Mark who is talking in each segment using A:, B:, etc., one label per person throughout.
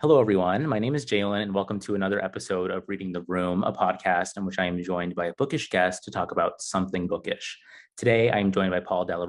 A: Hello, everyone. My name is Jalen, and welcome to another episode of Reading the Room, a podcast in which I am joined by a bookish guest to talk about something bookish. Today, I am joined by Dalla,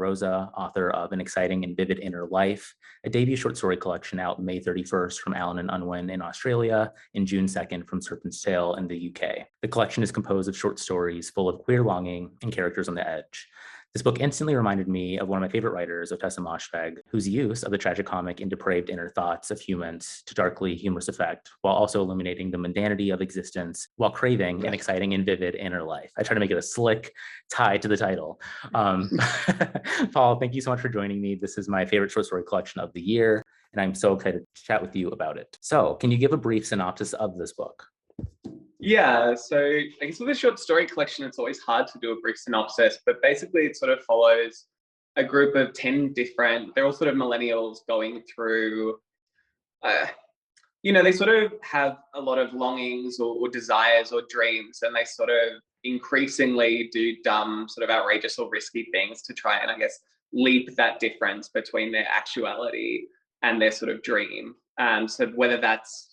A: author of An Exciting and Vivid Inner Life, a debut short story collection out May 31st from Allen and Unwin in Australia and June 2nd from Serpent's Tail in the UK. The collection is composed of short stories full of queer longing and characters on the edge. This book instantly reminded me of one of my favorite writers, Ottessa Moshfegh, whose use of the tragicomic and depraved inner thoughts of humans to darkly humorous effect, while also illuminating the mundanity of existence, while craving an exciting and vivid inner life. I try to make it a slick tie to the title. Paul, thank you so much for joining me. This is my favorite short story collection of the year, and I'm so excited to chat with you about it. So, can you give a brief synopsis of this book?
B: Yeah, so I guess with a short story collection, it's always hard to do a brief synopsis, but basically it sort of follows a group of 10 different, they're all sort of millennials going through, they sort of have a lot of longings or desires or dreams, and they sort of increasingly do dumb, sort of outrageous or risky things to try and, I guess, leap that difference between their actuality and their sort of dream. So whether that's,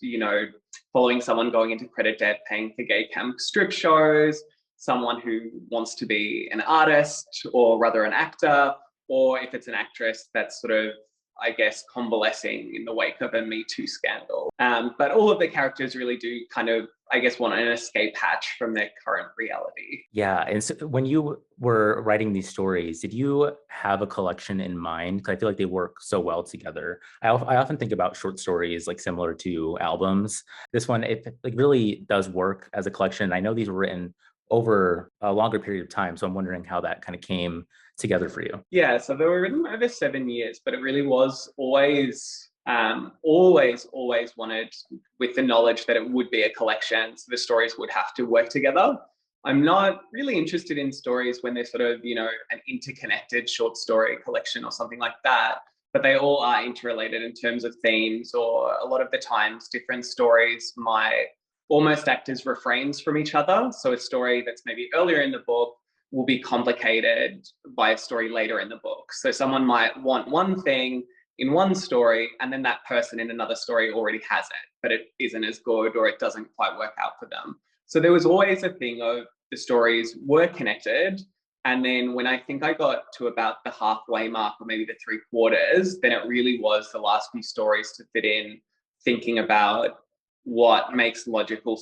B: following someone going into credit debt, paying for gay camp strip shows, someone who wants to be an artist or rather an actor, or if it's an actress that's sort of, I guess, convalescing in the wake of a Me Too scandal. But all of the characters really do kind of, I guess, want an escape hatch from their current reality.
A: Yeah. And so when you were writing these stories, did you have a collection in mind? Because I feel like they work so well together. I often think about short stories like similar to albums. This one, it like really does work as a collection. I know these were written over a longer period of time. So I'm wondering how that kind of came together for you.
B: Yeah, so they were written over 7 years, but it really was always wanted with the knowledge that it would be a collection. So the stories would have to work together. I'm not really interested in stories when they're sort of, an interconnected short story collection or something like that, but they all are interrelated in terms of themes, or a lot of the times different stories might almost act as refrains from each other. So a story that's maybe earlier in the book will be complicated by a story later in the book. So someone might want one thing in one story, and then that person in another story already has it, but it isn't as good, or it doesn't quite work out for them. So there was always a thing of the stories were connected. And then when I think I got to about the halfway mark, or maybe the 3/4, then it really was the last few stories to fit in, thinking about what makes logical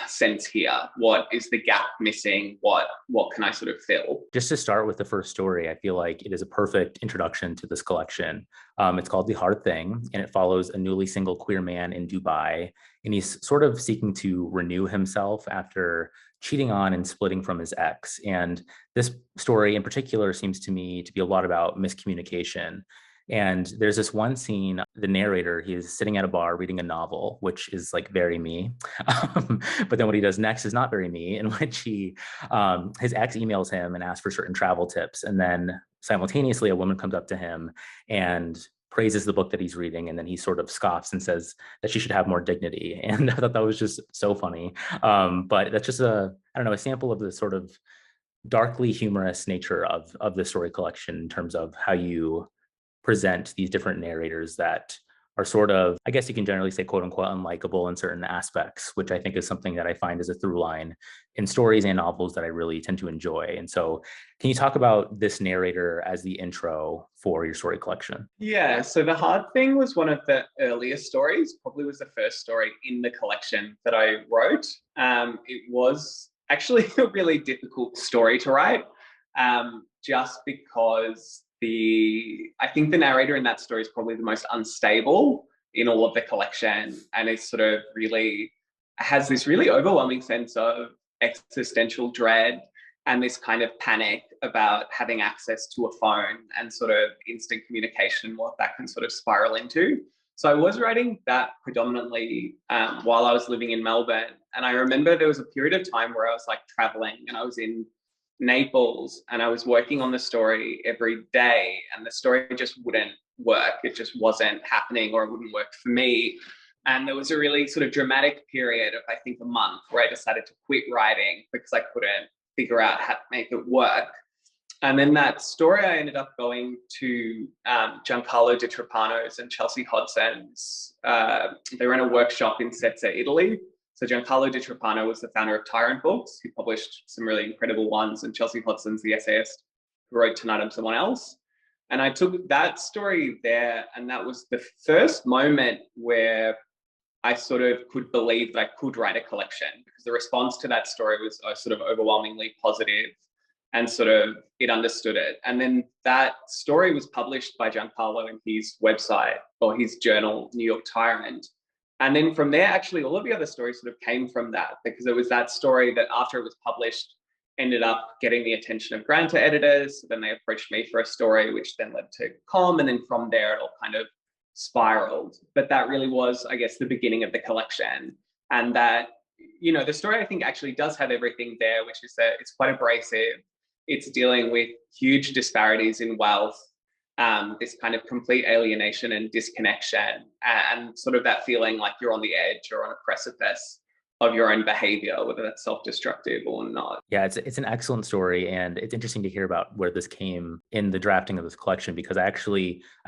B: sense here. What is the gap missing? What can I sort of fill?
A: Just to start with the first story, I feel like it is a perfect introduction to this collection. It's called The Hard Thing, and it follows a newly single queer man in Dubai, and he's sort of seeking to renew himself after cheating on and splitting from his ex. And this story in particular seems to me to be a lot about miscommunication. And there's this one scene, the narrator, he is sitting at a bar reading a novel, which is like very me. But then what he does next is not very me, in which his ex emails him and asks for certain travel tips. And then simultaneously, a woman comes up to him and praises the book that he's reading. And then he sort of scoffs and says that she should have more dignity. And I thought that was just so funny. But that's just a sample of the sort of darkly humorous nature of the story collection in terms of how you present these different narrators that are sort of, I guess you can generally say, quote unquote, unlikable in certain aspects, which I think is something that I find is a through line in stories and novels that I really tend to enjoy. And so can you talk about this narrator as the intro for your story collection?
B: Yeah, so The Hard Thing was one of the earliest stories, probably was the first story in the collection that I wrote. It was actually a really difficult story to write, just because I think the narrator in that story is probably the most unstable in all of the collection, and is sort of really has this really overwhelming sense of existential dread and this kind of panic about having access to a phone and sort of instant communication, what that can sort of spiral into. So I was writing that predominantly while I was living in Melbourne. And I remember there was a period of time where I was like traveling, and I was in Naples, and I was working on the story every day, and the story just wouldn't work. It just wasn't happening, or it wouldn't work for me. And there was a really sort of dramatic period of, I think, a month where I decided to quit writing because I couldn't figure out how to make it work. And then that story, I ended up going to Giancarlo Di Trapano's and Chelsea Hodson's. They ran a workshop in Sezza, Italy. So Giancarlo Di Trapano was the founder of Tyrant Books. He published some really incredible ones, and Chelsea Hodson's the essayist who wrote Tonight I'm Someone Else. And I took that story there, and that was the first moment where I sort of could believe that I could write a collection, because the response to that story was sort of overwhelmingly positive, and sort of it understood it. And then that story was published by Giancarlo in his website, or his journal, New York Tyrant. And then from there, actually, all of the other stories sort of came from that, because it was that story that after it was published, ended up getting the attention of Granta editors. So then they approached me for a story, which then led to Com. And then from there, it all kind of spiraled. But that really was, I guess, the beginning of the collection. And that, you know, the story I think actually does have everything there, which is that it's quite abrasive. It's dealing with huge disparities in wealth, this kind of complete alienation and disconnection, and sort of that feeling like you're on the edge or on a precipice of your own behavior, whether that's self-destructive or not.
A: Yeah, it's an excellent story, and it's interesting to hear about where this came in the drafting of this collection, because I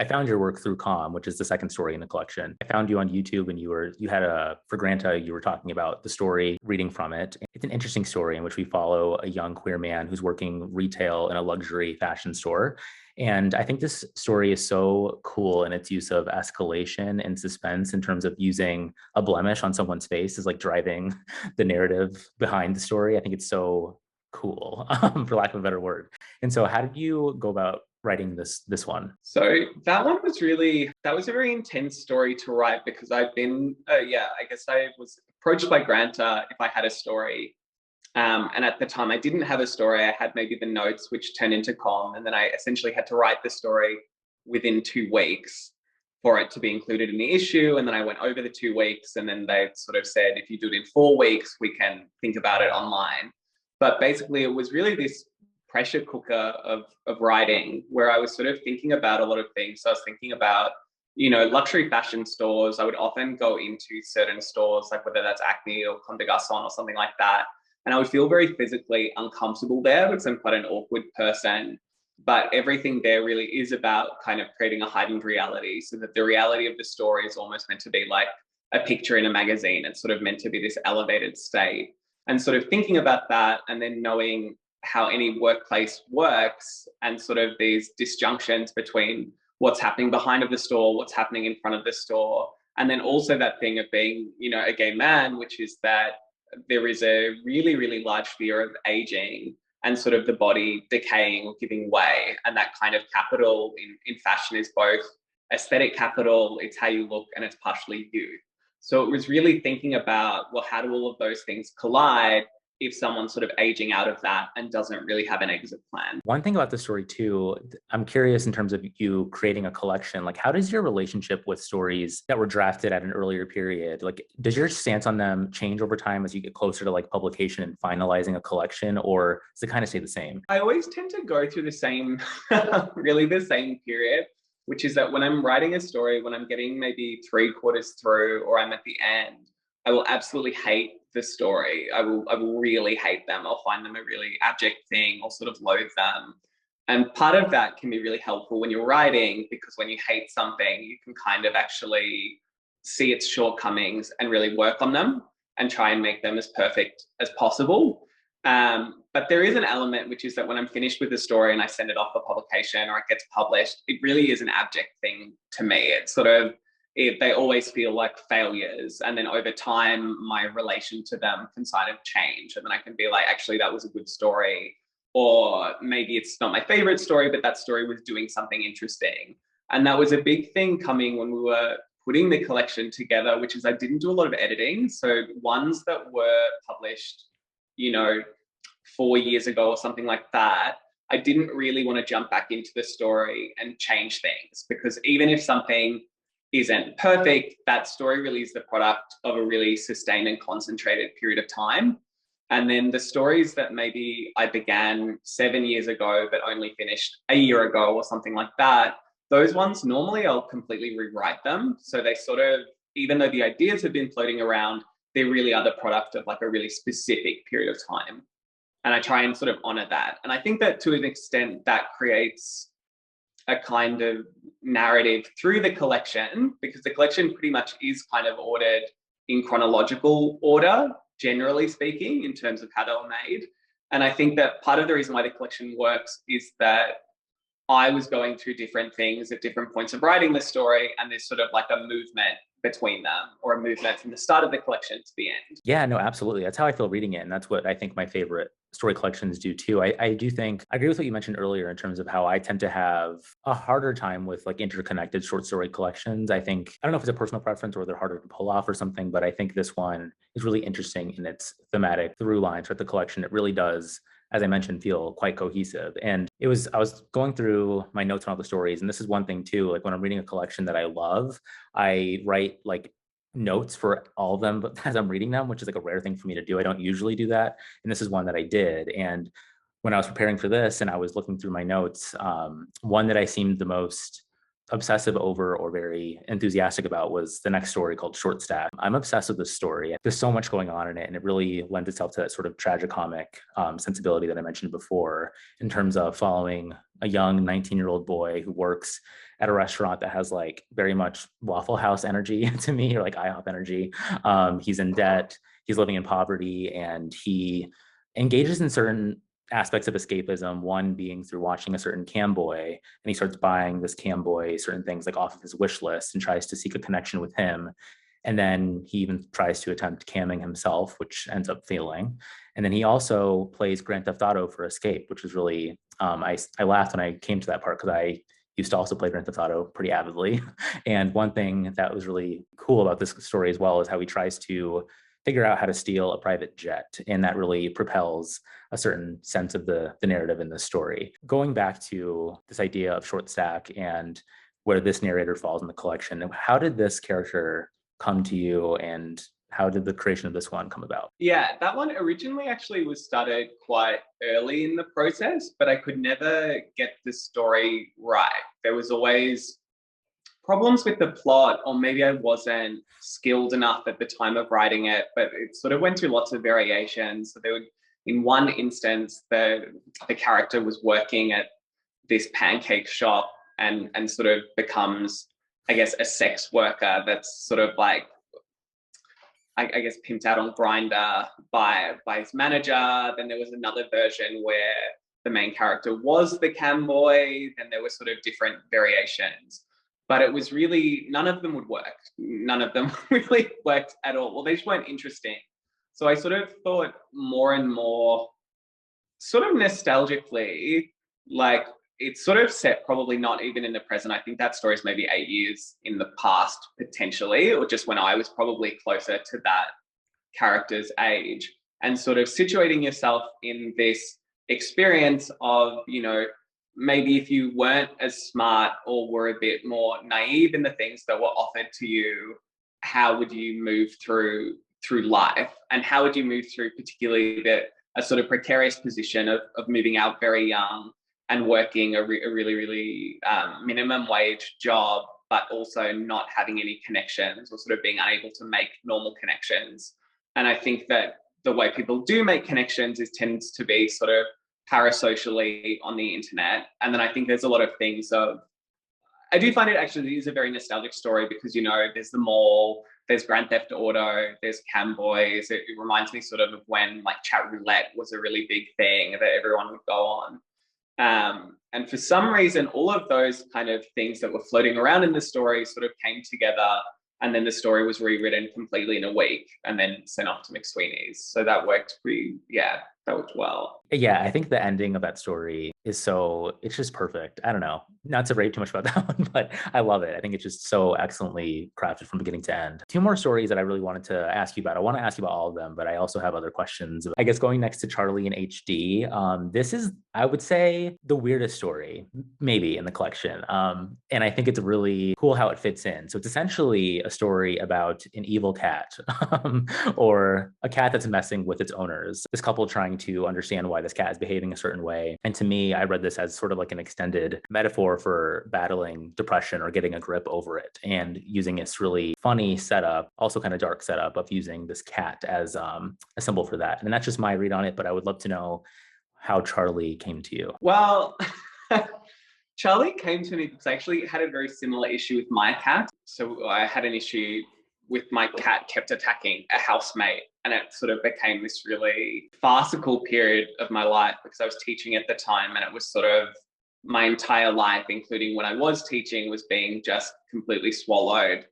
A: found your work through Com, which is the second story in the collection. I found you on YouTube, and you had for Granta, you were talking about the story, reading from it. It's an interesting story in which we follow a young queer man who's working retail in a luxury fashion store. And I think this story is so cool in its use of escalation and suspense, in terms of using a blemish on someone's face is like driving the narrative behind the story. I think it's so cool, for lack of a better word. And so how did you go about writing this one?
B: So that one was that was a very intense story to write, because I guess I was approached by Granta if I had a story. And at the time, I didn't have a story. I had maybe the notes, which turned into Com. And then I essentially had to write the story within 2 weeks for it to be included in the issue. And then I went over the 2 weeks, and then they sort of said, if you do it in 4 weeks, we can think about it online. But basically, it was really this pressure cooker of writing, where I was sort of thinking about a lot of things. So I was thinking about, you know, luxury fashion stores. I would often go into certain stores, like whether that's Acne or Comme des Garçons or something like that. And I would feel very physically uncomfortable there, because I'm quite an awkward person. But everything there really is about kind of creating a heightened reality, so that the reality of the story is almost meant to be like a picture in a magazine. It's sort of meant to be this elevated state. And sort of thinking about that, and then knowing how any workplace works, and sort of these disjunctions between what's happening behind of the store, what's happening in front of the store. And then also that thing of being, you know, a gay man, which is that there is a really, really large fear of aging, and sort of the body decaying or giving way. And that kind of capital in fashion is both aesthetic capital, it's how you look, and it's partially you. So it was really thinking about, well, how do all of those things collide if someone's sort of aging out of that and doesn't really have an exit plan?
A: One thing about the story too, I'm curious in terms of you creating a collection, like how does your relationship with stories that were drafted at an earlier period, like does your stance on them change over time as you get closer to like publication and finalizing a collection, or does it kind of stay the same?
B: I always tend to go through the same, really the same period, which is that when I'm writing a story, when I'm getting maybe 3/4 through, or I'm at the end, I will absolutely hate the story. I will really hate them. I'll find them a really abject thing. I'll sort of loathe them. And part of that can be really helpful when you're writing, because when you hate something, you can kind of actually see its shortcomings and really work on them and try and make them as perfect as possible. But there is an element, which is that when I'm finished with the story and I send it off for publication, or it gets published, it really is an abject thing to me. It's sort of, they always feel like failures. And then over time, my relation to them can kind of change. And then I can be like, actually, that was a good story. Or maybe it's not my favorite story, but that story was doing something interesting. And that was a big thing coming when we were putting the collection together, which is I didn't do a lot of editing. So ones that were published, you know, 4 years ago or something like that, I didn't really want to jump back into the story and change things, because even if something isn't perfect, that story really is the product of a really sustained and concentrated period of time. And then the stories that maybe I began 7 years ago but only finished a year ago or something like that, those ones normally I'll completely rewrite them. So they sort of, even though the ideas have been floating around, they really are the product of like a really specific period of time. And I try and sort of honor that. And I think that to an extent that creates a kind of narrative through the collection, because the collection pretty much is kind of ordered in chronological order, generally speaking, in terms of how they were made. And I think that part of the reason why the collection works is that I was going through different things at different points of writing the story, and there's sort of like a movement between them, or a movement from the start of the collection to the end.
A: Yeah, no, absolutely. That's how I feel reading it. And that's what I think my favorite story collections do too. I do think I agree with what you mentioned earlier in terms of how I tend to have a harder time with like interconnected short story collections. I think, I don't know if it's a personal preference or they're harder to pull off or something, but I think this one is really interesting in its thematic through lines throughout the collection. It really does, as I mentioned, feel quite cohesive. And I was going through my notes on all the stories. And this is one thing too, like when I'm reading a collection that I love, I write like notes for all of them as I'm reading them, which is like a rare thing for me to do. I don't usually do that. And this is one that I did. And when I was preparing for this and I was looking through my notes, one that I seemed the most obsessive over or very enthusiastic about was the next story called Short Stack. I'm obsessed with this story. There's so much going on in it, and it really lends itself to that sort of tragicomic sensibility that I mentioned before in terms of following a young 19-year-old boy who works at a restaurant that has like very much Waffle House energy to me, or like IHOP energy. He's in debt, he's living in poverty, and he engages in certain aspects of escapism, one being through watching a certain cam boy, and he starts buying this cam boy certain things like off of his wish list and tries to seek a connection with him. And then he even tries to attempt camming himself, which ends up failing. And then he also plays Grand Theft Auto for escape, which was really, I laughed when I came to that part because I used to also play Grand Theft Auto pretty avidly. And one thing that was really cool about this story as well is how he tries to figure out how to steal a private jet. And that really propels a certain sense of the narrative in the story. Going back to this idea of Short Stack and where this narrator falls in the collection, how did this character come to you, and how did the creation of this one come about?
B: Yeah, that one originally actually was started quite early in the process, but I could never get the story right. There was always problems with the plot, or maybe I wasn't skilled enough at the time of writing it, but it sort of went through lots of variations. So there would, in one instance, the character was working at this pancake shop and sort of becomes, I guess, a sex worker that's sort of like, I guess, pimped out on Grindr by his manager. Then there was another version where the main character was the cam boy. Then there were sort of different variations. But it was really, none of them would work. None of them really worked at all. Well, they just weren't interesting. So I sort of thought more and more, sort of nostalgically, like it's sort of set probably not even in the present. I think that story is maybe 8 years in the past, potentially, or just when I was probably closer to that character's age. And sort of situating yourself in this experience of, you know, maybe if you weren't as smart or were a bit more naive in the things that were offered to you, how would you move through life? And how would you move through particularly a sort of precarious position of moving out very young and working a really, really minimum wage job, but also not having any connections, or sort of being unable to make normal connections. And I think that the way people do make connections tends to be sort of parasocially on the internet. And then I think there's a lot of things of, I do find it actually is a very nostalgic story because, you know, there's the mall, there's Grand Theft Auto, there's cam boys. It reminds me sort of when like chat roulette was a really big thing that everyone would go on. And for some reason, all of those kind of things that were floating around in the story sort of came together, and then the story was rewritten completely in a week and then sent off to McSweeney's. So that worked that worked well.
A: Yeah, I think the ending of that story is it's just perfect. I don't know, not to rate too much about that one, but I love it. I think it's just so excellently crafted from beginning to end. Two more stories that I really wanted to ask you about. I want to ask you about all of them, but I also have other questions. I guess going next to Charlie and HD, this is, I would say, the weirdest story, maybe, in the collection. And I think it's really cool how it fits in. So it's essentially a story about an evil cat or a cat that's messing with its owners. This couple trying trying to understand why this cat is behaving a certain way. And to me, I read this as sort of like an extended metaphor for battling depression or getting a grip over it, and using this really funny setup, also kind of dark setup of using this cat as a symbol for that. And that's just my read on it, but I would love to know how Charlie came to you.
B: Well, Charlie came to me because I actually had a very similar issue with my cat. So I had an issue with my cat kept attacking a housemate, and it sort of became this really farcical period of my life because I was teaching at the time, and it was sort of my entire life, including when I was teaching, was being just completely swallowed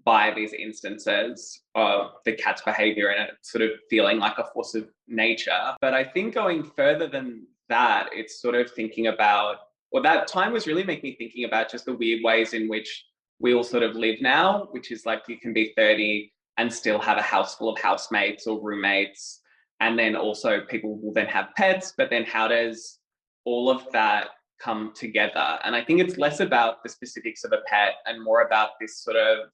B: by these instances of the cat's behavior and it sort of feeling like a force of nature. But I think going further than that, it's sort of thinking about, well, that time was really making me thinking about just the weird ways in which we all sort of live now, which is like you can be 30 and still have a house full of housemates or roommates. And then also people will then have pets, but then how does all of that come together? And I think it's less about the specifics of a pet and more about this sort of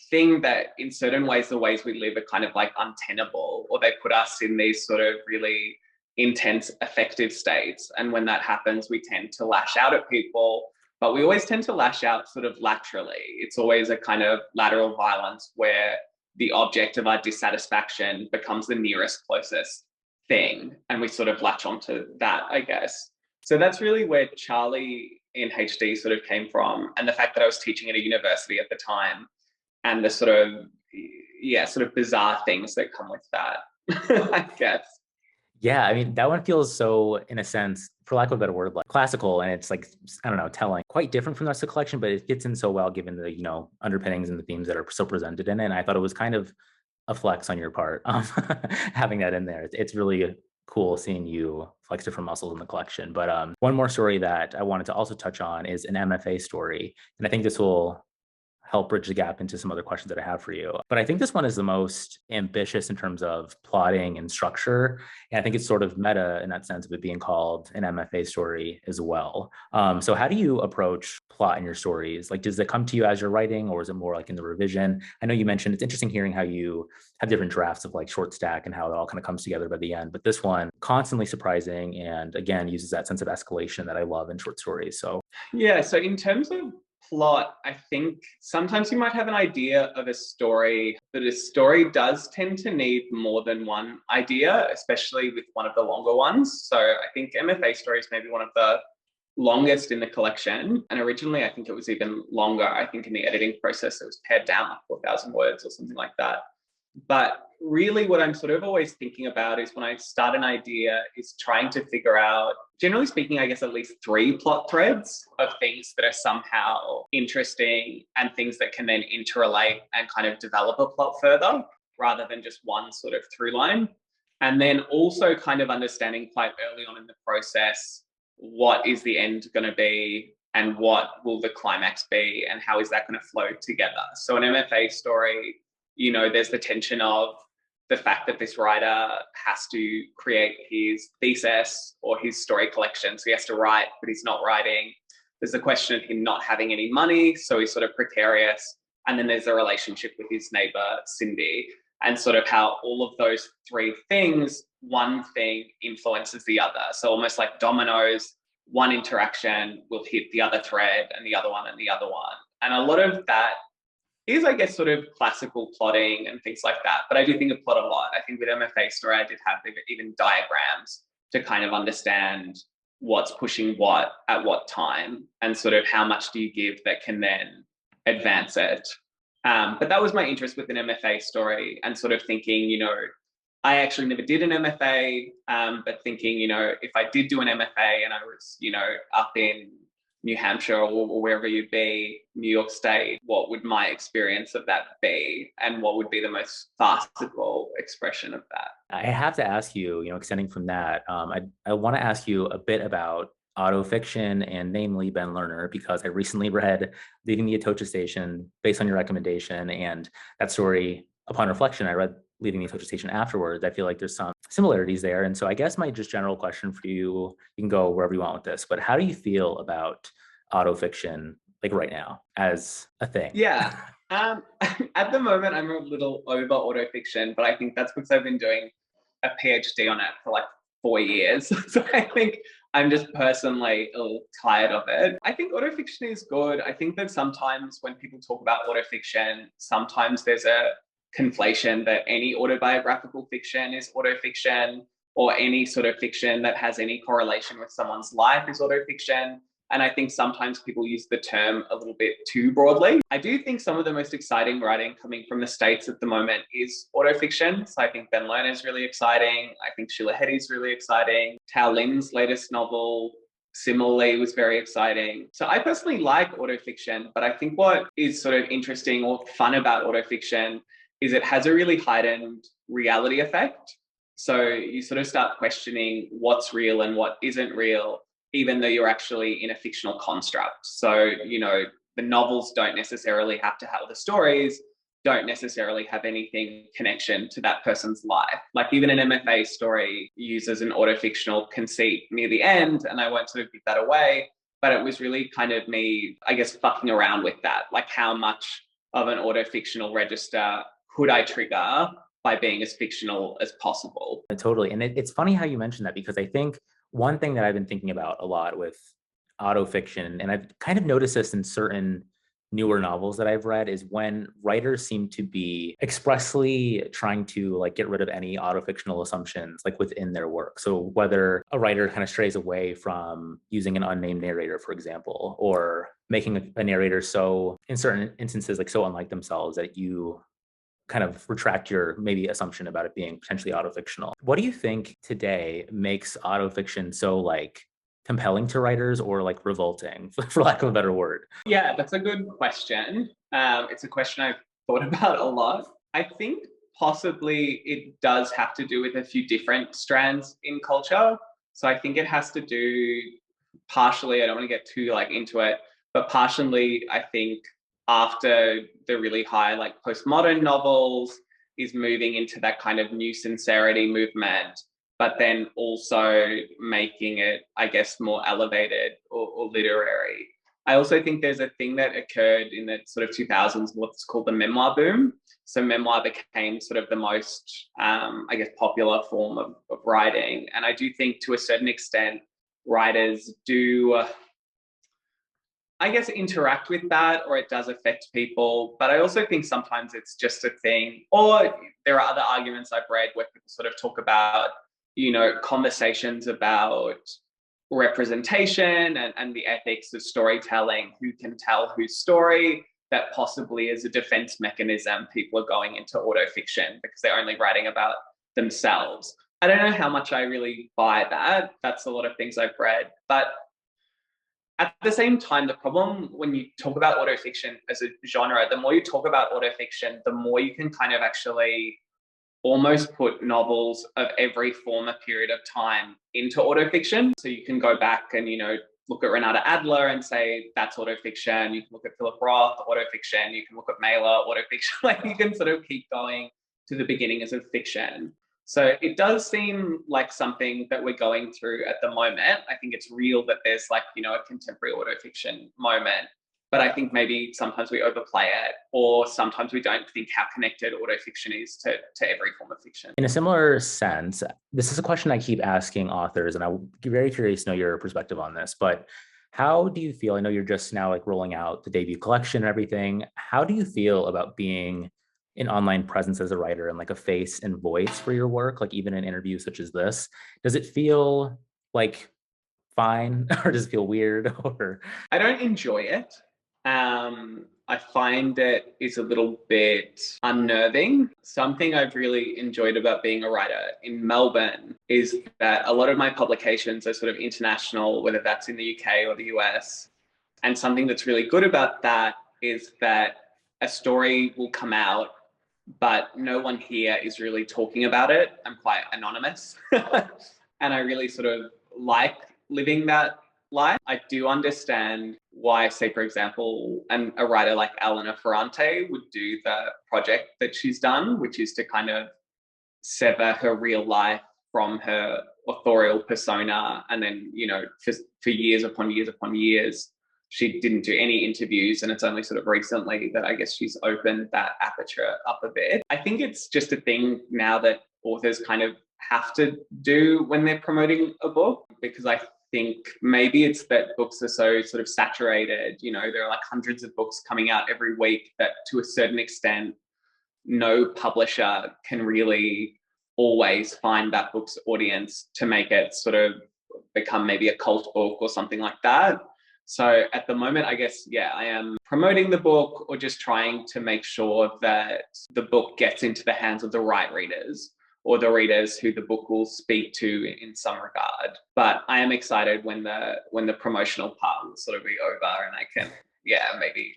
B: thing that in certain ways, the ways we live are kind of like untenable, or they put us in these sort of really intense affective states. And when that happens, we tend to lash out at people, but we always tend to lash out sort of laterally. It's always a kind of lateral violence where the object of our dissatisfaction becomes the nearest closest thing. And we sort of latch onto that, I guess. So that's really where Charlie in HD sort of came from. And the fact that I was teaching at a university at the time and the sort of, yeah, sort of bizarre things that come with that, I guess.
A: Yeah, I mean, that one feels so, in a sense, for lack of a better word, like classical, and it's like, I don't know, telling, quite different from the rest of the collection, but it fits in so well given the, underpinnings and the themes that are so presented in it. And I thought it was kind of a flex on your part, having that in there. It's really cool seeing you flex different muscles in the collection. But one more story that I wanted to also touch on is an MFA story. And I think this will help bridge the gap into some other questions that I have for you. But I think this one is the most ambitious in terms of plotting and structure. And I think it's sort of meta in that sense of it being called an MFA story as well. So how do you approach plot in your stories? Like, does it come to you as you're writing, or is it more like in the revision? I know you mentioned it's interesting hearing how you have different drafts of like short stack and how it all kind of comes together by the end. But this one, constantly surprising, and again, uses that sense of escalation that I love in short stories. So
B: yeah, so in terms of plot, I think sometimes you might have an idea of a story, but a story does tend to need more than one idea, especially with one of the longer ones. So I think MFA Story is maybe one of the longest in the collection. And originally, I think it was even longer. I think in the editing process, it was pared down like 4,000 words or something like that. But really what I'm sort of always thinking about is when I start an idea is trying to figure out, generally speaking, I guess at least 3 plot threads of things that are somehow interesting and things that can then interrelate and kind of develop a plot further rather than just one sort of through line. And then also kind of understanding quite early on in the process, what is the end going to be and what will the climax be and how is that going to flow together? So an MFA story, there's the tension of the fact that this writer has to create his thesis or his story collection. So he has to write, but he's not writing. There's the question of him not having any money, so he's sort of precarious. And then there's a relationship with his neighbor, Cindy, and sort of how all of those 3 things, one thing influences the other. So almost like dominoes, one interaction will hit the other thread and the other one and the other one. And a lot of that is, I guess, sort of classical plotting and things like that. But I do think of plot a lot. I think with MFA Story, I did have even diagrams to kind of understand what's pushing what at what time and sort of how much do you give that can then advance it. But that was my interest with an MFA story and sort of thinking, I actually never did an MFA, but thinking, if I did do an MFA and I was, up in New Hampshire or wherever you'd be, New York State, what would my experience of that be? And what would be the most farcical expression of that?
A: I have to ask you, extending from that, I want to ask you a bit about autofiction and namely Ben Lerner, because I recently read Leaving the Atocha Station based on your recommendation, and that story, upon reflection, I read Leaving the Atocha Station afterwards. I feel like there's some similarities there. And so I guess my just general question for you, you can go wherever you want with this, but how do you feel about autofiction like right now as a thing?
B: Yeah. At the moment, I'm a little over autofiction, but I think that's because I've been doing a PhD on it for like 4 years. So I think I'm just personally a little tired of it. I think autofiction is good. I think that sometimes when people talk about autofiction, sometimes there's a conflation that any autobiographical fiction is autofiction, or any sort of fiction that has any correlation with someone's life is autofiction. And I think sometimes people use the term a little bit too broadly. I do think some of the most exciting writing coming from the States at the moment is autofiction. So I think Ben Lerner is really exciting. I think Sheila Heti's really exciting. Tao Lin's latest novel, similarly, was very exciting. So I personally like autofiction, but I think what is sort of interesting or fun about autofiction is it has a really heightened reality effect. So you sort of start questioning what's real and what isn't real, even though you're actually in a fictional construct. So, the novels don't necessarily have to have, the stories don't necessarily have anything connection to that person's life. Like even an MFA story uses an autofictional conceit near the end, and I won't sort of give that away, but it was really kind of me, I guess, fucking around with that. Like how much of an autofictional register could I trigger by being as fictional as possible?
A: Totally. And it's funny how you mentioned that, because I think one thing that I've been thinking about a lot with autofiction, and I've kind of noticed this in certain newer novels that I've read, is when writers seem to be expressly trying to like get rid of any autofictional assumptions like within their work. So whether a writer kind of strays away from using an unnamed narrator, for example, or making a narrator so, in certain instances, like so unlike themselves that you kind of retract your maybe assumption about it being potentially autofictional. What do you think today makes autofiction so like compelling to writers, or like revolting, for lack of a better word?
B: Yeah, that's a good question. It's a question I've thought about a lot. I think possibly it does have to do with a few different strands in culture. So I think it has to do partially, I don't want to get too like into it, but partially I think after the really high like postmodern novels is moving into that kind of new sincerity movement, but then also making it, I guess, more elevated or literary. I also think there's a thing that occurred in the sort of 2000s, what's called the memoir boom. So memoir became sort of the most, I guess, popular form of writing. And I do think to a certain extent, writers do, I guess, interact with that, or it does affect people. But I also think sometimes it's just a thing, or there are other arguments I've read where people sort of talk about, conversations about representation and the ethics of storytelling, who can tell whose story, that possibly as a defense mechanism, people are going into autofiction because they're only writing about themselves. I don't know how much I really buy that. That's a lot of things I've read. But at the same time, the problem when you talk about autofiction as a genre, the more you talk about autofiction, the more you can kind of actually almost put novels of every former period of time into autofiction. So you can go back and, look at Renata Adler and say that's autofiction. You can look at Philip Roth, autofiction. You can look at Mailer, autofiction. Like you can sort of keep going to the beginnings of fiction. So it does seem like something that we're going through at the moment. I think it's real that there's like, a contemporary autofiction moment. But I think maybe sometimes we overplay it, or sometimes we don't think how connected autofiction is to every form of fiction.
A: In a similar sense, this is a question I keep asking authors, and I'm very curious to know your perspective on this, but how do you feel? I know you're just now like rolling out the debut collection and everything. How do you feel about being an online presence as a writer and like a face and voice for your work, like even in interviews such as this? Does it feel like fine or does it feel weird? Or
B: I don't enjoy it. I find it is a little bit unnerving. Something I've really enjoyed about being a writer in Melbourne is that a lot of my publications are sort of international, whether that's in the UK or the US. And something that's really good about that is that a story will come out, but no one here is really talking about it. I'm quite anonymous. And I really sort of like living that life. I do understand why, say, for example, a writer like Elena Ferrante would do the project that she's done, which is to kind of sever her real life from her authorial persona. And then, for years upon years upon years, she didn't do any interviews. And it's only sort of recently that I guess she's opened that aperture up a bit. I think it's just a thing now that authors kind of have to do when they're promoting a book, because I think maybe it's that books are so sort of saturated. You know, there are like hundreds of books coming out every week that to a certain extent, no publisher can really always find that book's audience to make it sort of become maybe a cult book or something like that. So at the moment, I guess, yeah, I am promoting the book or just trying to make sure that the book gets into the hands of the right readers, or the readers who the book will speak to in some regard. But I am excited when the promotional part will sort of be over and I can, yeah, maybe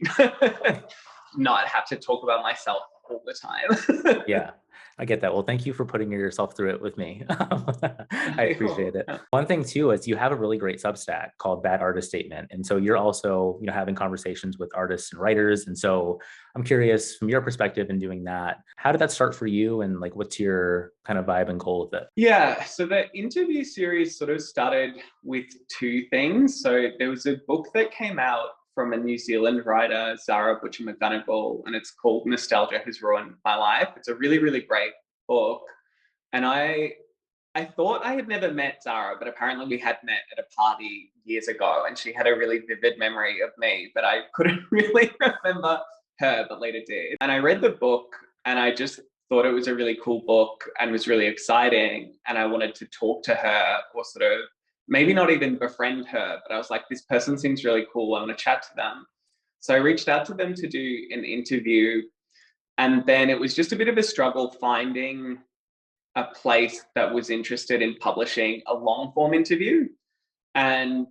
B: not have to talk about myself all the time.
A: Yeah, I get that. Well, thank you for putting yourself through it with me. I appreciate it. One thing too is you have a really great Substack called Bad Artist Statement. And so you're also, having conversations with artists and writers. And so I'm curious from your perspective in doing that, how did that start for you? And like, what's your kind of vibe and goal with it?
B: Yeah, so the interview series sort of started with two things. So there was a book that came out from a New Zealand writer, Zara Butcher McGonigal, and it's called Nostalgia Has Ruined My Life. It's a really, really great book. And I thought I had never met Zara, but apparently we had met at a party years ago, and she had a really vivid memory of me, but I couldn't really remember her, but later did. And I read the book and I just thought it was a really cool book and was really exciting. And I wanted to talk to her, or sort of maybe not even befriend her, but I was like, this person seems really cool. I want to chat to them. So I reached out to them to do an interview. And then it was just a bit of a struggle finding a place that was interested in publishing a long form interview. And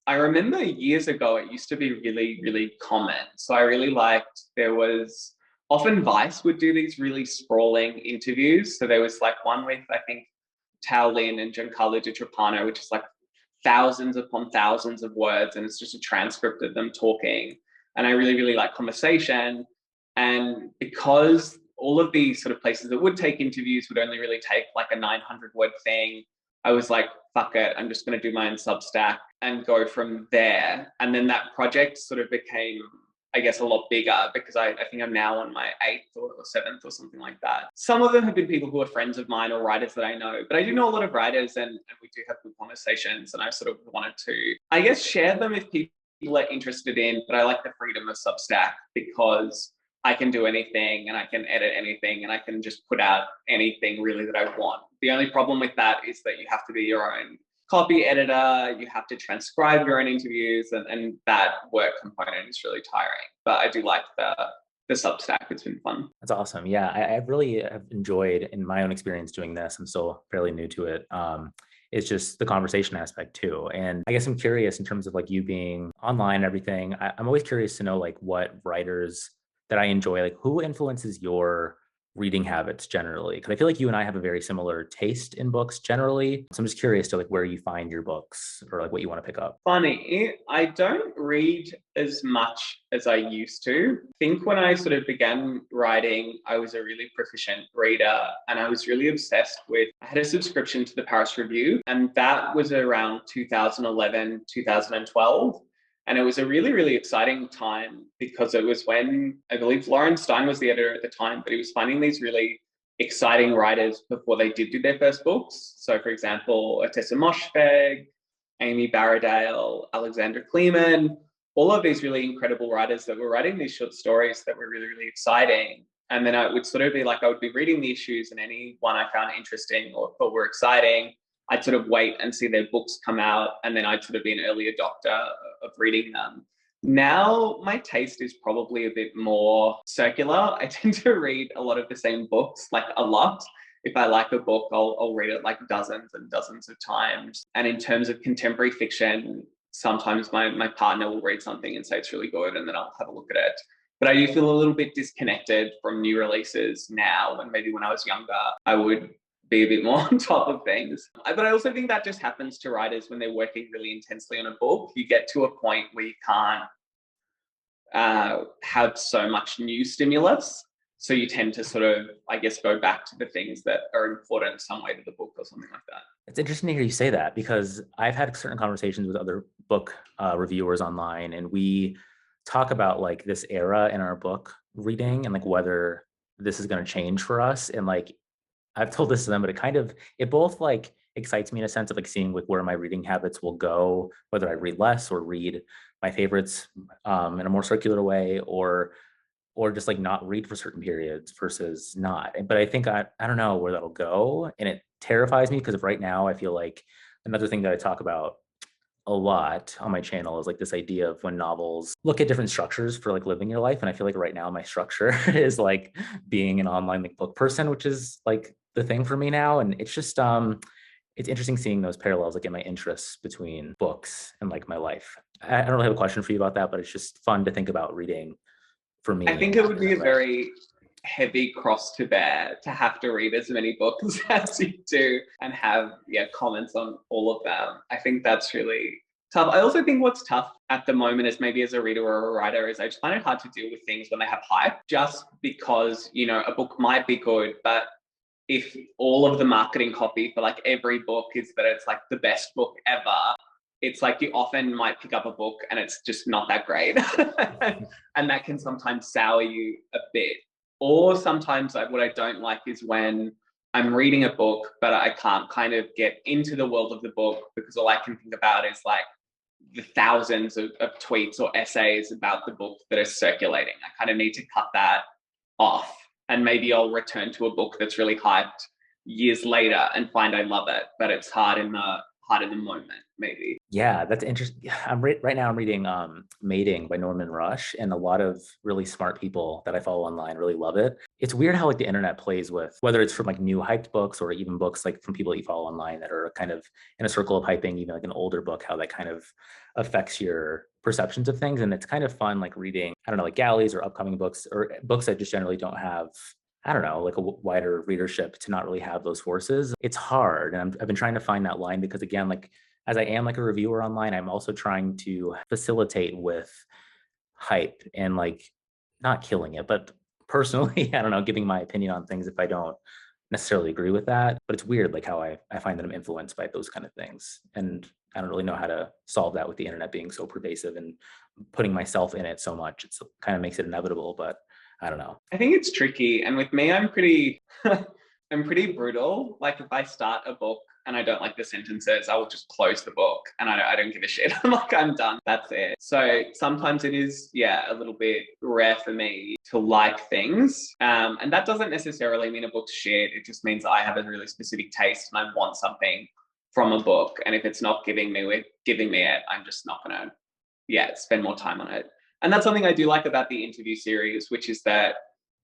B: I remember years ago, it used to be really, really common. So I really liked, there was often Vice would do these really sprawling interviews. So there was like one with, I think, Tao Lin and Giancarlo Di Trapano, which is like thousands upon thousands of words. And it's just a transcript of them talking. And I really, really like conversation. And because all of these sort of places that would take interviews would only really take like a 900 word thing, I was like, fuck it, I'm just going to do my own Substack and go from there. And then that project sort of became, I guess, a lot bigger, because I think I'm now on my 8th or 7th or something like that. Some of them have been people who are friends of mine or writers that I know, but I do know a lot of writers, and we do have good conversations, and I sort of wanted to, I guess, share them if people are interested in, but I like the freedom of Substack because I can do anything and I can edit anything and I can just put out anything really that I want. The only problem with that is that you have to be your own copy editor, you have to transcribe your own interviews, and that work component is really tiring. But I do like the Substack. It's been fun.
A: That's awesome. Yeah, I really have enjoyed in my own experience doing this. I'm still fairly new to it. It's just the conversation aspect too. And I guess I'm curious in terms of like you being online and everything. I'm always curious to know like what writers that I enjoy, like who influences your reading habits generally? Because I feel like you and I have a very similar taste in books generally. So I'm just curious to like where you find your books or like what you want to pick up.
B: Funny, I don't read as much as I used to. I think when I sort of began writing, I was a really proficient reader, and I was really obsessed with, I had a subscription to the Paris Review, and that was around 2011, 2012. And it was a really, really exciting time because it was when, I believe, Lawrence Stein was the editor at the time, but he was finding these really exciting writers before they did do their first books. So, for example, Ottessa Moshfegh, Amy Barradale, Alexandra Kleeman, all of these really incredible writers that were writing these short stories that were really, really exciting. And then I would sort of be like, I would be reading the issues, and any one I found interesting or thought were exciting, I'd sort of wait and see their books come out, and then I'd sort of be an early adopter of reading them. Now, my taste is probably a bit more circular. I tend to read a lot of the same books, like a lot. If I like a book, I'll read it like dozens and dozens of times. And in terms of contemporary fiction, sometimes my partner will read something and say it's really good, and then I'll have a look at it. But I do feel a little bit disconnected from new releases now, and maybe when I was younger, I would be a bit more on top of things. But I also think that just happens to writers when they're working really intensely on a book. You get to a point where you can't have so much new stimulus. So you tend to sort of, I guess, go back to the things that are important in some way to the book or something like that.
A: It's interesting to hear you say that, because I've had certain conversations with other book reviewers online, and we talk about like this era in our book reading and like whether this is going to change for us. And like, I've told this to them, but it both like excites me in a sense of like seeing like where my reading habits will go, whether I read less or read my favorites in a more circular way, or just like not read for certain periods versus not. But I think I don't know where that'll go. And it terrifies me because right now I feel like another thing that I talk about a lot on my channel is like this idea of when novels look at different structures for like living your life. And I feel like right now my structure is like being an online like book person, which is like the thing for me now. And it's just it's interesting seeing those parallels like in my interests between books and like my life. I don't really have a question for you about that, but it's just fun to think about reading for
B: I
A: me
B: think
A: in
B: it would be
A: that
B: a
A: way.
B: very heavy cross to bear to have to read as many books as you do and have comments on all of them. I think that's really tough. I also think what's tough at the moment is maybe as a reader or a writer is I just find it hard to deal with things when they have hype just because, a book might be good, but if all of the marketing copy for like every book is that it's like the best book ever, it's like you often might pick up a book and it's just not that great. And that can sometimes sour you a bit. Or sometimes what I don't like is when I'm reading a book, but I can't kind of get into the world of the book because all I can think about is like the thousands of tweets or essays about the book that are circulating. I kind of need to cut that off. And maybe I'll return to a book that's really hyped years later and find I love it, but it's hard in the moment, maybe.
A: Yeah, that's interesting. Right now I'm reading Mating by Norman Rush, and a lot of really smart people that I follow online really love it. It's weird how like the internet plays with whether it's from like new hyped books or even books like from people that you follow online that are kind of in a circle of hyping, even like an older book, how that kind of affects your perceptions of things. And it's kind of fun like reading, I don't know, like galleys or upcoming books or books that just generally don't have, I don't know, like a wider readership to not really have those forces. It's hard. And I've been trying to find that line because again, like as I am like a reviewer online, I'm also trying to facilitate with hype and like not killing it, but personally, I don't know, giving my opinion on things if I don't necessarily agree with that. But it's weird like how I find that I'm influenced by those kind of things. And I don't really know how to solve that with the internet being so pervasive and putting myself in it so much. It's kind of makes it inevitable, but I don't know.
B: I think it's tricky. And with me, I'm pretty I'm pretty brutal. Like if I start a book and I don't like the sentences, I will just close the book and I don't give a shit. I'm like, I'm done. That's it. So sometimes it is, a little bit rare for me to like things. And that doesn't necessarily mean a book's shit. It just means I have a really specific taste and I want something from a book. And if it's not giving me it, I'm just not gonna, spend more time on it. And that's something I do like about the interview series, which is that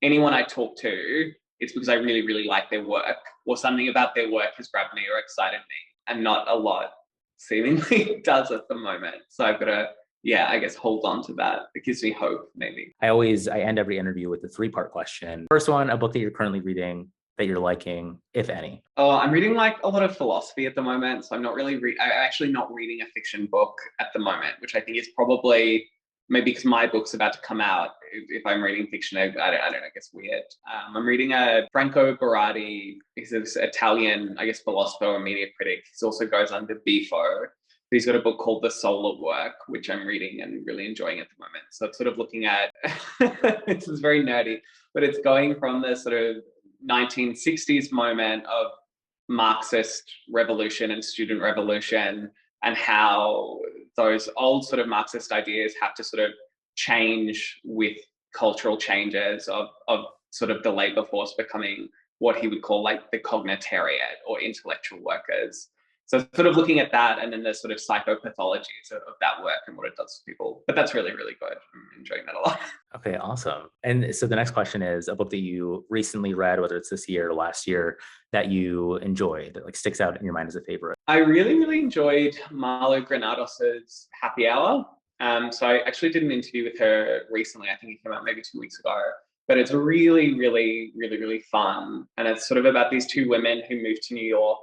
B: anyone I talk to, it's because I really, really like their work or something about their work has grabbed me or excited me. And not a lot seemingly does at the moment. So I've got to, I guess hold on to that. It gives me hope, maybe.
A: I end every interview with a three-part question. First one, a book that you're currently reading that you're liking, if any.
B: Oh, I'm reading like a lot of philosophy at the moment. So I'm not really, I'm actually not reading a fiction book at the moment, which I think is probably maybe because my book's about to come out. If I'm reading fiction, I don't know, I guess weird. I'm reading a Franco Berardi. He's this Italian, I guess, philosopher or media critic. He also goes under Bifo. He's got a book called The Soul of Work, which I'm reading and really enjoying at the moment. So it's sort of looking at, this is very nerdy, but it's going from the sort of 1960s moment of Marxist revolution and student revolution and how those old sort of Marxist ideas have to sort of change with cultural changes of sort of the labor force becoming what he would call like the cognitariat or intellectual workers. So sort of looking at that and then the sort of psychopathologies of that work and what it does to people. But that's really, really good. I'm enjoying that a lot.
A: Okay, awesome. And so the next question is a book that you recently read, whether it's this year or last year, that you enjoyed, that like sticks out in your mind as a favorite.
B: I really, really enjoyed Marlo Granados's Happy Hour. So I actually did an interview with her recently. I think it came out maybe 2 weeks ago. But it's really, really, really, really fun. And it's sort of about these two women who moved to New York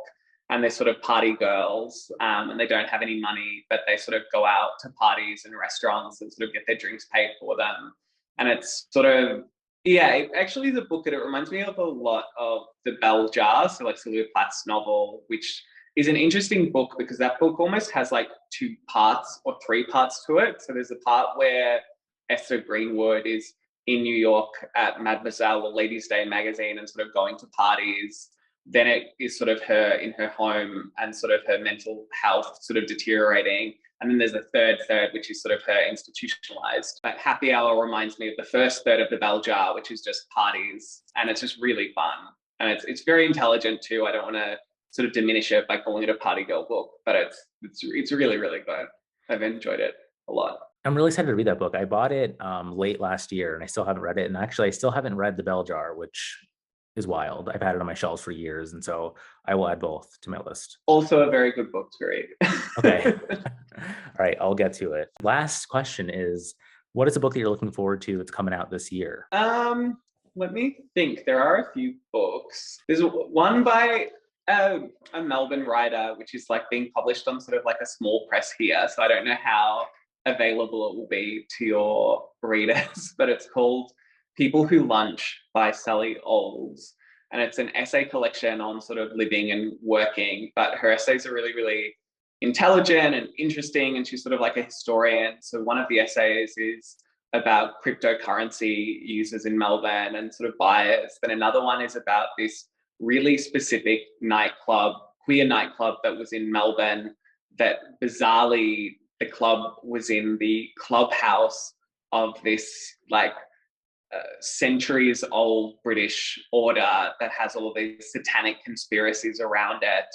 B: and they're sort of party girls and they don't have any money, but they sort of go out to parties and restaurants and sort of get their drinks paid for them. And it's sort of, it actually is a book that it reminds me of a lot of The Bell Jar, so like Sylvia Plath's novel, which is an interesting book because that book almost has like 2 parts or 3 parts to it. So there's a part where Esther Greenwood is in New York at Mademoiselle or Ladies' Day magazine and sort of going to parties Then it is sort of her in her home and sort of her mental health sort of deteriorating. And then there's a third, which is sort of her institutionalized. But Happy Hour reminds me of the first third of the Bell Jar, which is just parties. And it's just really fun. And it's very intelligent too. I don't want to sort of diminish it by calling it a party girl book, but it's really, really good. I've enjoyed it a lot.
A: I'm really excited to read that book. I bought it late last year and I still haven't read it. And actually, I still haven't read The Bell Jar, which is wild. I've had it on my shelves for years. And so I will add both to my list.
B: Also, a very good book to read.
A: Okay. All right. I'll get to it. Last question is, what is a book that you're looking forward to that's coming out this year?
B: Let me think. There are a few books. There's one by a Melbourne writer, which is like being published on sort of like a small press here. So I don't know how available it will be to your readers, but it's called People Who Lunch by Sally Olds. And it's an essay collection on sort of living and working, but her essays are really, really intelligent and interesting. And she's sort of like a historian. So one of the essays is about cryptocurrency users in Melbourne and sort of buyers. Then another one is about this really specific nightclub, queer nightclub that was in Melbourne, that bizarrely the club was in the clubhouse of this like centuries old British order that has all these satanic conspiracies around it.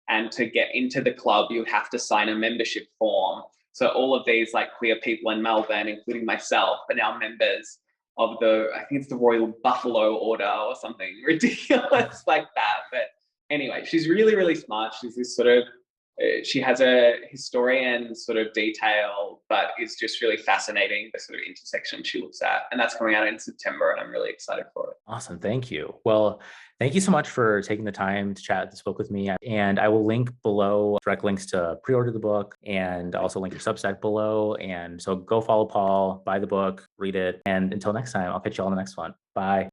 B: And to get into the club, you have to sign a membership form. So all of these like queer people in Melbourne, including myself, are now members of I think it's the Royal Buffalo Order or something ridiculous like that. But anyway, she's really, really smart. She's this sort of, she has a historian sort of detail, but is just really fascinating, the sort of intersection she looks at. And that's coming out in September, and I'm really excited for it.
A: Awesome. Thank you. Well, thank you so much for taking the time to chat this book with me. And I will link below direct links to pre-order the book and also link your Substack below. And so go follow Paul, buy the book, read it. And until next time, I'll catch you all in the next one. Bye.